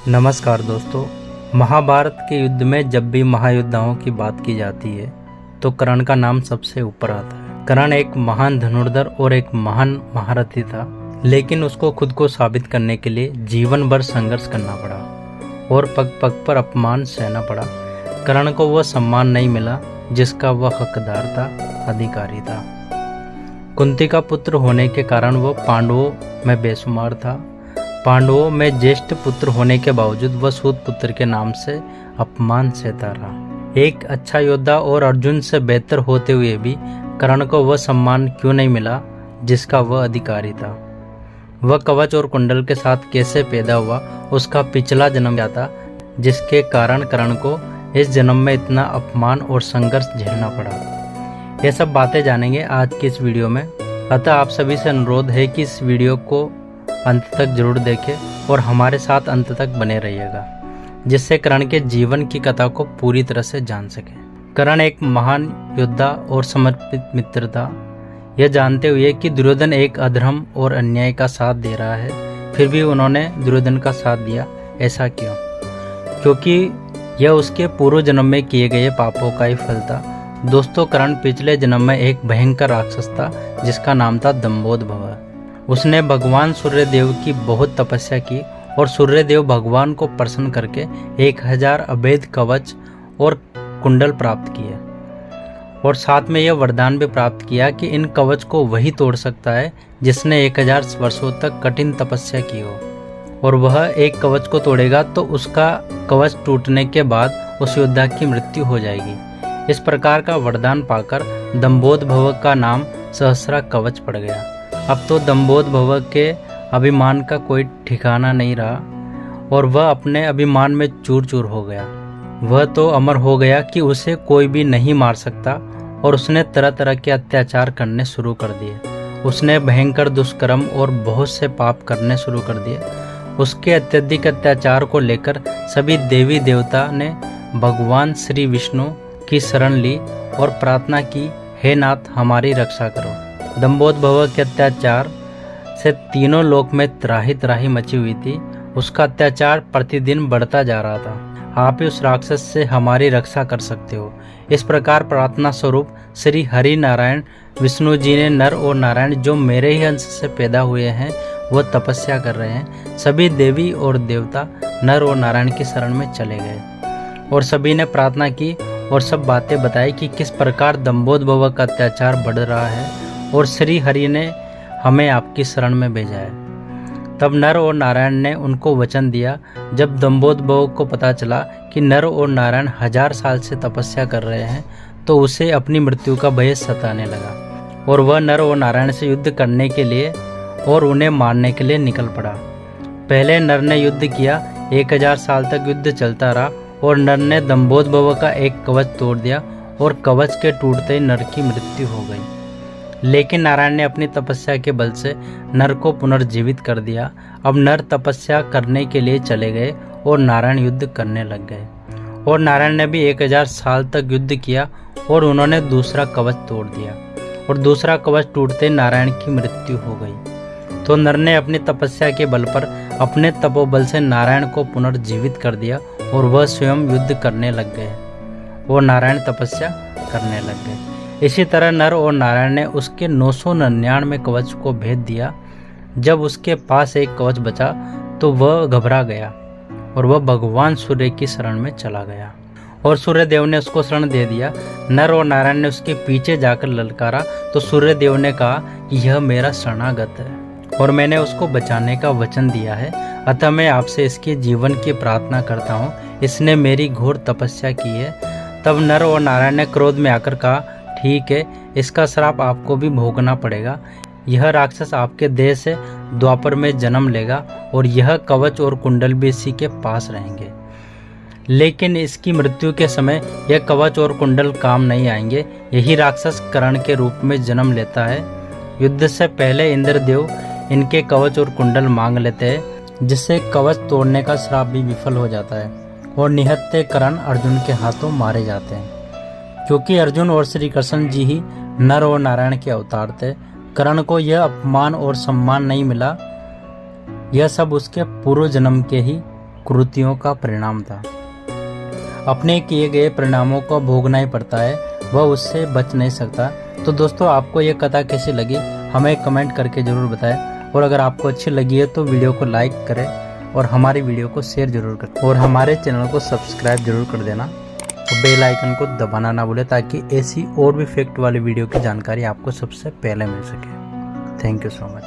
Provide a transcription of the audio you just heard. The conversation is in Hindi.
नमस्कार दोस्तों। महाभारत के युद्ध में जब भी महायोद्धाओं की बात की जाती है तो कर्ण का नाम सबसे ऊपर आता है। कर्ण एक महान धनुर्धर और एक महान महारथी था, लेकिन उसको खुद को साबित करने के लिए जीवन भर संघर्ष करना पड़ा और पग पग पर अपमान सहना पड़ा। कर्ण को वह सम्मान नहीं मिला जिसका वह हकदार था, अधिकारी था। कुंती का पुत्र होने के कारण वह पांडवों में बेशुमार था। पांडवों में ज्येष्ठ पुत्र होने के बावजूद वह सूत पुत्र के नाम से अपमान सहता रहा। एक अच्छा योद्धा और अर्जुन से बेहतर होते हुए भी कर्ण को वह सम्मान क्यों नहीं मिला जिसका वह अधिकारी था। वह कवच और कुंडल के साथ कैसे पैदा हुआ, उसका पिछला जन्म क्या था जिसके कारण कर्ण को इस जन्म में इतना अपमान और संघर्ष झेलना पड़ा। ये सब बातें जानेंगे आज की इस वीडियो में। अतः आप सभी से अनुरोध है कि इस वीडियो को अंत तक जरूर देखें और हमारे साथ अंत तक बने रहिएगा, जिससे कर्ण के जीवन की कथा को पूरी तरह से जान सके। कर्ण एक महान योद्धा और समर्पित मित्र था। यह जानते हुए कि दुर्योधन एक अधर्म और अन्याय का साथ दे रहा है, फिर भी उन्होंने दुर्योधन का साथ दिया। ऐसा क्यों? क्योंकि यह उसके पूर्व जन्म में किए गए पापों का ही फल था। दोस्तों, कर्ण पिछले जन्म में एक भयंकर राक्षस था जिसका नाम था दंभोदभव। उसने भगवान सूर्यदेव की बहुत तपस्या की और सूर्यदेव भगवान को प्रसन्न करके 1000 अभेद कवच और कुंडल प्राप्त किए और साथ में यह वरदान भी प्राप्त किया कि इन कवच को वही तोड़ सकता है जिसने 1000 वर्षों तक कठिन तपस्या की हो, और वह एक कवच को तोड़ेगा तो उसका कवच टूटने के बाद उस योद्धा की मृत्यु हो जाएगी। इस प्रकार का वरदान पाकर दंभोदभव का नाम सहस्रा कवच पड़ गया। अब तो दंभोदभव के अभिमान का कोई ठिकाना नहीं रहा और वह अपने अभिमान में चूर चूर हो गया। वह तो अमर हो गया कि उसे कोई भी नहीं मार सकता और उसने तरह तरह के अत्याचार करने शुरू कर दिए। उसने भयंकर दुष्कर्म और बहुत से पाप करने शुरू कर दिए। उसके अत्यधिक अत्याचार को लेकर सभी देवी देवता ने भगवान श्री विष्णु की शरण ली और प्रार्थना की, हे नाथ हमारी रक्षा करो। दंभोदभव के अत्याचार से तीनों लोक में त्राही त्राही मची हुई थी। उसका अत्याचार प्रतिदिन बढ़ता जा रहा था। आप ही उस राक्षस से हमारी रक्षा कर सकते हो। इस प्रकार प्रार्थना स्वरूप श्री हरि नारायण विष्णु जी ने नर और नारायण जो मेरे ही अंश से पैदा हुए हैं वह तपस्या कर रहे हैं। सभी देवी और देवता नर और नारायण की शरण में चले गए और सभी ने प्रार्थना की और सब बातें बताई कि किस प्रकार दंभोदभव का अत्याचार बढ़ रहा है और श्री हरि ने हमें आपकी शरण में भेजा है। तब नर और नारायण ने उनको वचन दिया। जब दंभोदभव को पता चला कि नर और नारायण 1000 साल से तपस्या कर रहे हैं तो उसे अपनी मृत्यु का भय सताने लगा और वह नर और नारायण से युद्ध करने के लिए और उन्हें मारने के लिए निकल पड़ा। पहले नर ने युद्ध किया। 1000 साल तक युद्ध चलता रहा और नर ने दंभोदभव का एक कवच तोड़ दिया और कवच के टूटते ही नर की मृत्यु हो गई। लेकिन नारायण ने अपनी तपस्या के बल से नर को पुनर्जीवित कर दिया। अब नर तपस्या करने के लिए चले गए और नारायण युद्ध करने लग गए और नारायण ने भी 1000 साल तक युद्ध किया और उन्होंने दूसरा कवच तोड़ दिया और दूसरा कवच टूटते नारायण की मृत्यु हो गई। तो नर ने अपनी तपस्या के बल पर अपने तपोबल से नारायण को पुनर्जीवित कर दिया और वह स्वयं युद्ध करने लग गए और नारायण तपस्या करने लग गए। इसी तरह नर और नारायण ने उसके 999 कवच को भेद दिया। जब उसके पास एक कवच बचा तो वह घबरा गया और वह भगवान सूर्य की शरण में चला गया और सूर्यदेव ने उसको शरण दे दिया। नर और नारायण ने उसके पीछे जाकर ललकारा तो सूर्यदेव ने कहा कि यह मेरा शरणागत है और मैंने उसको बचाने का वचन दिया है, अतः मैं आपसे इसके जीवन की प्रार्थना करता हूँ। इसने मेरी घोर तपस्या की है। तब नर और नारायण ने क्रोध में आकर कहा, ठीक है, इसका श्राप आपको भी भोगना पड़ेगा। यह राक्षस आपके देह से द्वापर में जन्म लेगा और यह कवच और कुंडल भी इसी के पास रहेंगे। लेकिन इसकी मृत्यु के समय यह कवच और कुंडल काम नहीं आएंगे। यही राक्षस कर्ण के रूप में जन्म लेता है। युद्ध से पहले इंद्रदेव इनके कवच और कुंडल मांग लेते हैं, जिससे कवच तोड़ने का श्राप भी विफल हो जाता है और निहत्थे कर्ण अर्जुन के हाथों मारे जाते हैं। क्योंकि अर्जुन और श्री कृष्ण जी ही नर और नारायण के अवतार थे, कर्ण को यह अपमान और सम्मान नहीं मिला। यह सब उसके पूर्व जन्म के ही कृतियों का परिणाम था। अपने किए गए परिणामों को भोगना ही पड़ता है, वह उससे बच नहीं सकता। तो दोस्तों, आपको ये कथा कैसी लगी हमें कमेंट करके ज़रूर बताएं, और अगर आपको अच्छी लगी है तो वीडियो को लाइक करें और हमारी वीडियो को शेयर जरूर करें और हमारे चैनल को सब्सक्राइब जरूर कर देना और बेल आइकन को दबाना ना भूलें, ताकि ऐसी और भी फैक्ट वाली वीडियो की जानकारी आपको सबसे पहले मिल सके। Thank you so much.